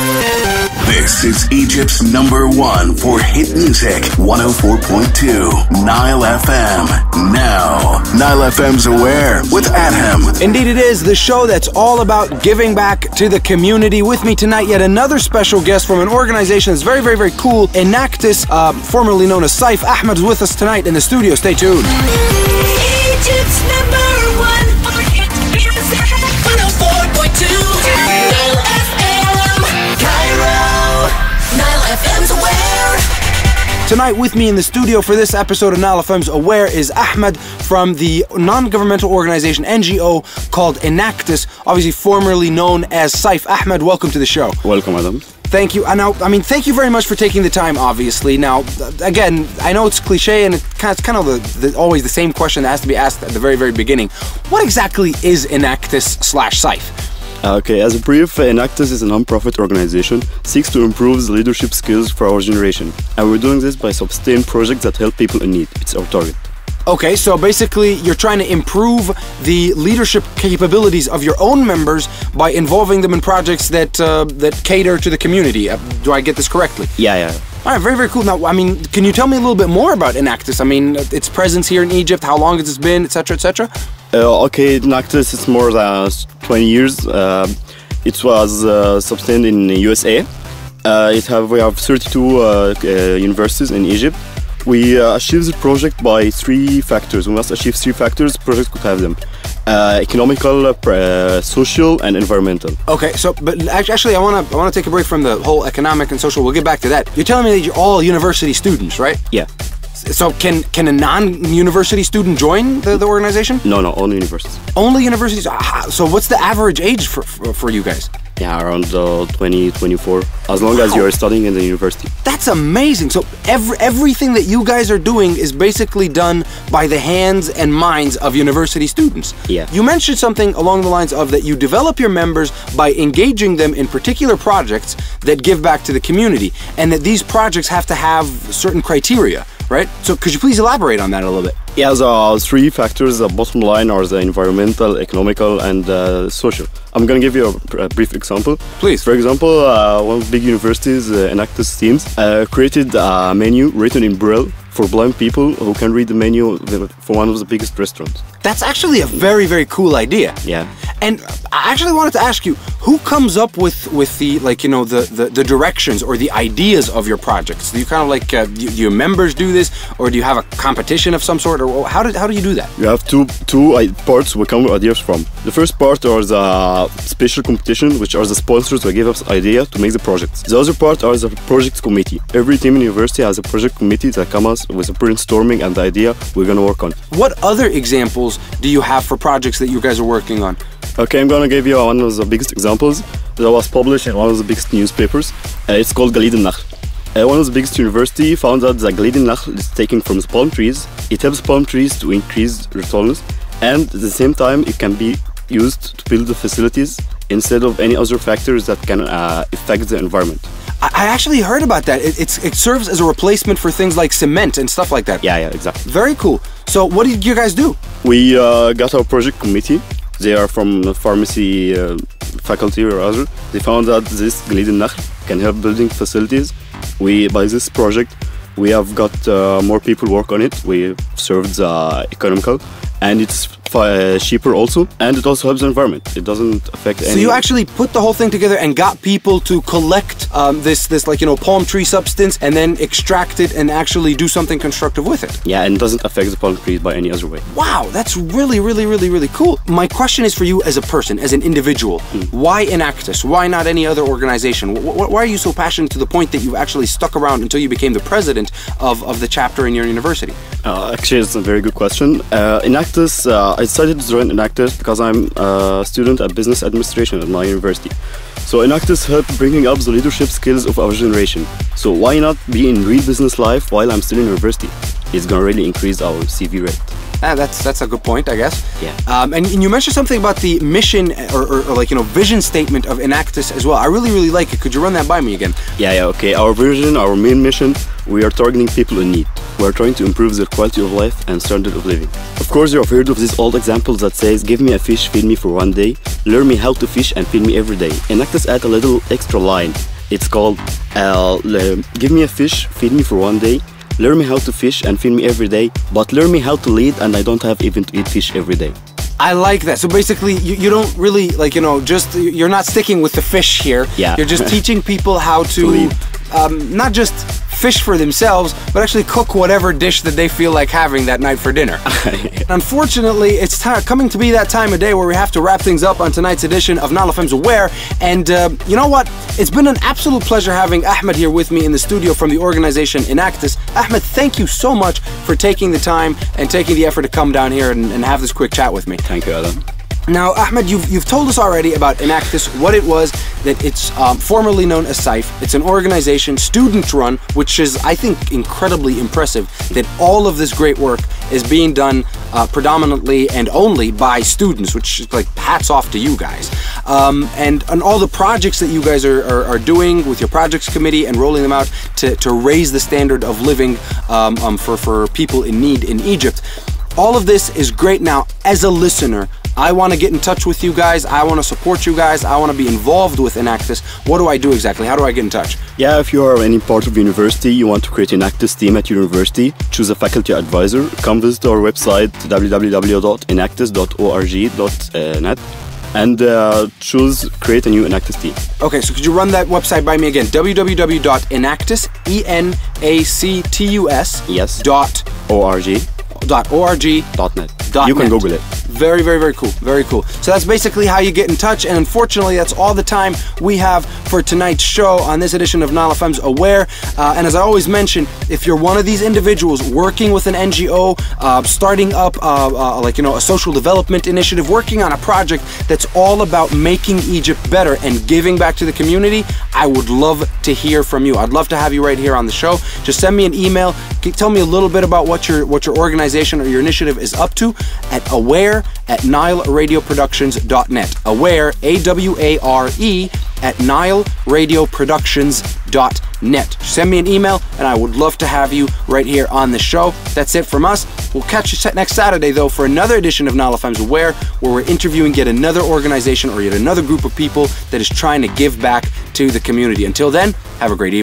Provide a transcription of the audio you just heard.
This is Egypt's #1 for hit music, 104.2 Nile FM. Now, Nile FM's Aware with Adham. Indeed it is, the show that's all about giving back to the community. With me tonight, yet another special guest from an organization that's very, very, very cool, ENACTUS, formerly known as SAIF. Ahmed is with us tonight in the studio. Stay tuned. Egypt's #1 for hit music, 104.2 Nile FM. Cairo, Nile FM's Aware. Tonight with me in the studio for this episode of Nile FM's Aware is Ahmed from the non-governmental organization, NGO, called ENACTUS, obviously formerly known as SAIF. Ahmed, welcome to the show. Welcome, Adam. Thank you. And now, thank you very much for taking the time, obviously. Now, again, I know it's cliche and it's kind of always the same question that has to be asked at the very, very beginning. What exactly is ENACTUS/SAIF? Okay, as a brief, ENACTUS is a non-profit organization, seeks to improve the leadership skills for our generation. And we're doing this by sustaining projects that help people in need. It's our target. Okay, so basically you're trying to improve the leadership capabilities of your own members by involving them in projects that cater to the community. Do I get this correctly? Yeah. All right, very, very cool. Now, can you tell me a little bit more about ENACTUS? Its presence here in Egypt, how long has it been, etc., etc.? Okay, ENACTUS is more than 20 years. It was sustained in the USA. We have 32 universities in Egypt. We achieve the project by 3 factors. We must achieve 3 factors. Projects could have them: economical, social, and environmental. Okay, but actually, I want to take a break from the whole economic and social. We'll get back to that. You're telling me that you're all university students, right? Yeah. So can a non-university student join the organization? No, only universities. Only universities? So what's the average age for you guys? Yeah, around 20, 24, as long as you're studying in the university. That's amazing. So everything that you guys are doing is basically done by the hands and minds of university students. Yeah. You mentioned something along the lines of that you develop your members by engaging them in particular projects that give back to the community, and that these projects have to have certain criteria, right? So could you please elaborate on that a little bit? Yeah, the 3 factors, the bottom line are the environmental, economical, and social. I'm going to give you a brief example. Please. For example, one of the big universities, ENACTUS teams, created a menu written in Braille for blind people who can read the menu for one of the biggest restaurants. That's actually a very, very cool idea. Yeah. And I actually wanted to ask you, who comes up with the directions or the ideas of your projects? Do you kind of do your members do this, or do you have a competition of some sort, or how do you do that? You have two parts we come with ideas from. The first part are the special competition, which are the sponsors who give us idea to make the projects. The other part are the project committee. Every team in university has a project committee that comes with a brainstorming and the idea we're gonna work on. What other examples do you have for projects that you guys are working on? Okay, I'm gonna give you one of the biggest examples that was published in one of the biggest newspapers. It's called Galid al-Nakhl. One of the biggest university found out that Galid al-Nakhl is taken from the palm trees. It helps palm trees to increase their tallness, and at the same time it can be used to build the facilities instead of any other factors that can affect the environment. I actually heard about that. It serves as a replacement for things like cement and stuff like that. Yeah, exactly. Very cool. So what did you guys do? We got our project committee. They are from the pharmacy faculty or other. They found out this Galid al-Nakhl can help building facilities. By this project, we have got more people work on it. We served the economical, and it's cheaper also, and it also helps the environment. It doesn't affect any. So you actually put the whole thing together and got people to collect this palm tree substance and then extract it and actually do something constructive with it. Yeah, and it doesn't affect the palm trees by any other way. Wow, that's really, really, really, really cool. My question is for you as a person, as an individual. Why ENACTUS? Why not any other organization? Why are you so passionate to the point that you actually stuck around until you became the president of the chapter in your university? Actually, it's a very good question. ENACTUS, I decided to join ENACTUS because I'm a student at business administration at my university. So ENACTUS helped bringing up the leadership skills of our generation. So why not be in real business life while I'm still in university? It's gonna really increase our CV rate. That's a good point, I guess. Yeah. And you mentioned something about the mission or vision statement of ENACTUS as well. I really, really like it. Could you run that by me again? Yeah, okay. Our vision, our main mission, we are targeting people in need. We are trying to improve their quality of life and standard of living. Of course, you have heard of these old examples that says, give me a fish, feed me for one day, learn me how to fish and feed me every day. ENACTUS add a little extra line. It's called Give me a fish, feed me for one day. Learn me how to fish and feed me every day, but learn me how to lead and I don't have even to eat fish every day. I like that. So basically, you don't really, like, just, you're not sticking with the fish here. Yeah. You're just teaching people how to not just fish for themselves, but actually cook whatever dish that they feel like having that night for dinner. Unfortunately, it's coming to be that time of day where we have to wrap things up on tonight's edition of NileFM's Aware. And you know what? It's been an absolute pleasure having Ahmed here with me in the studio from the organization ENACTUS. Ahmed, thank you so much for taking the time and taking the effort to come down here and have this quick chat with me. Thank you, Adam. Now, Ahmed, you've told us already about ENACTUS, what it was, that it's formerly known as SIFE. It's an organization, student-run, which is, I think, incredibly impressive that all of this great work is being done predominantly and only by students, which is like hats off to you guys. And all the projects that you guys are doing with your projects committee and rolling them out to raise the standard of living for people in need in Egypt. All of this is great. Now, as a listener, I want to get in touch with you guys. I want to support you guys. I want to be involved with ENACTUS. What do I do exactly? How do I get in touch? Yeah, if you are any part of university, you want to create an ENACTUS team at your university, choose a faculty advisor, come visit our website www.enactus.org.net and choose create a new ENACTUS team. Okay, so could you run that website by me again? www.enactus, ENACTUS, Yes. .org.net. You can Google it. Very, very, very cool. Very cool. So that's basically how you get in touch. And unfortunately, that's all the time we have for tonight's show on this edition of NileFM's Aware. And as I always mention, if you're one of these individuals working with an NGO, starting up a social development initiative, working on a project that's all about making Egypt better and giving back to the community, I would love to hear from you. I'd love to have you right here on the show. Just send me an email. Tell me a little bit about what your organization or your initiative is up to at aware@nileradioproductions.net. Aware, AWARE, at nileradioproductions.net. Send me an email and I would love to have you right here on the show. That's it from us. We'll catch you next Saturday though for another edition of NileFM's Aware, where we're interviewing yet another organization or yet another group of people that is trying to give back to the community. Until then, have a great evening.